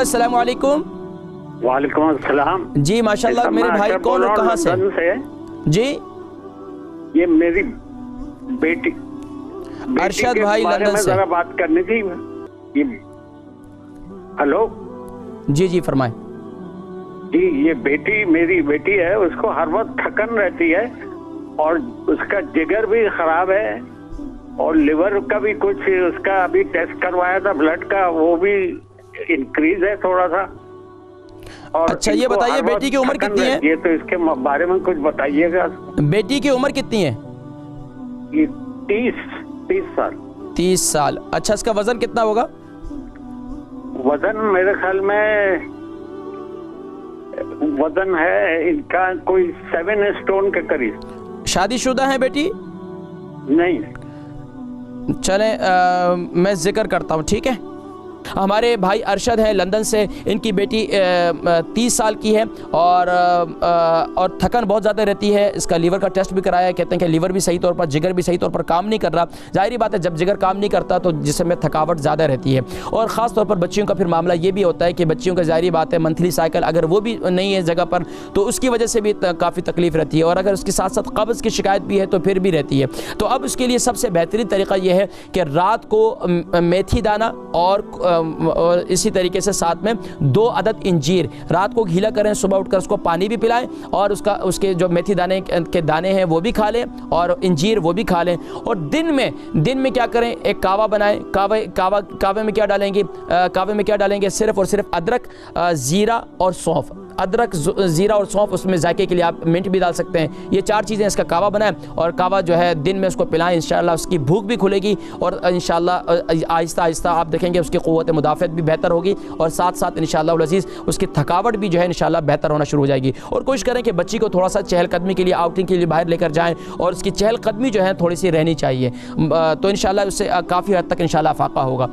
अस्सलाम वालेकुम। वालेकुम अस्सलाम। जी माशाल्लाह, मेरे भाई कौन और कहाँ से? जी ये मेरी बेटी अरशद भाई लंदन से। जरा बात करनी थी। ये हेलो जी जी फरमाएं। जी, ये बेटी मेरी बेटी है, उसको हर वक्त थकन रहती है और उसका जिगर भी खराब है और लिवर का भी कुछ उसका अभी टेस्ट करवाया था ब्लड का, वो भी इंक्रीज है थोड़ा सा। और अच्छा ये बताइए बेटी की उम्र कितनी है? ये तो इसके बारे में कुछ बताइएगा। बेटी की उम्र कितनी है? ये 30 साल। 30 साल। अच्छा इसका वजन कितना होगा? वजन मेरे ख्याल में वजन है इनका कोई 7 स्टोन के करीब। शादीशुदा है बेटी? नहीं। चलें मैं जिक्र करता हूँ, ठीक है। हमारे भाई अरशद हैं लंदन से, इनकी बेटी 30 साल की है और थकन बहुत ज़्यादा रहती है। इसका लीवर का टेस्ट भी कराया है, कहते हैं कि लीवर भी सही तौर पर, जिगर भी सही तौर पर काम नहीं कर रहा। जाहिर बात है जब जिगर काम नहीं करता तो जिसमें थकावट ज़्यादा रहती है। और ख़ास तौर पर बच्चियों का फिर मामला ये भी होता है कि बच्चियों का जाहिर बात है मंथली साइकिल अगर वो भी नहीं है जगह पर तो उसकी वजह से भी काफ़ी तकलीफ़ रहती है। और अगर उसके साथ साथ कब्ज़ की शिकायत भी है तो फिर भी रहती है। तो अब उसके लिए सबसे बेहतरीन तरीका यह है कि रात को मेथी दाना और इसी तरीके से साथ में 2 अदद इंजीर रात को गीला करें, सुबह उठकर उसको पानी भी पिलाएं और उसके जो मेथी दाने के दाने हैं वो भी खा लें और इंजीर वो भी खा लें। और दिन में क्या करें, एक कावा बनाएं। कावे में क्या डालेंगे? कावे में क्या डालेंगे? सिर्फ और सिर्फ अदरक, ज़ीरा और सौंफ। अदरक, ज़ीरा और सौंफ, उसमें जायके के लिए आप मिंट भी डाल सकते हैं। ये 4 चीज़ें इसका कावा बनाएं और कावा जो है दिन में उसको पिलाएं। इंशाअल्लाह उसकी भूख भी खुलेगी और इंशाअल्लाह आहिस्ता आहिस्ता आप देखेंगे उसकी क़ुव्वत मुदाफ़अत भी बेहतर होगी और साथ साथ इंशाअल्लाह अज़ीज़ उसकी थकावट भी जो है इंशाअल्लाह बेहतर होना शुरू हो जाएगी। और कोशिश करें कि बच्ची को थोड़ा सा चहलकदमी के लिए, आउटिंग के लिए बाहर लेकर जाएँ और उसकी चहलकदमी जो है थोड़ी सी रहनी चाहिए, तो इंशाअल्लाह उससे काफ़ी हद तक इंशाअल्लाह फ़ाक़ा होगा।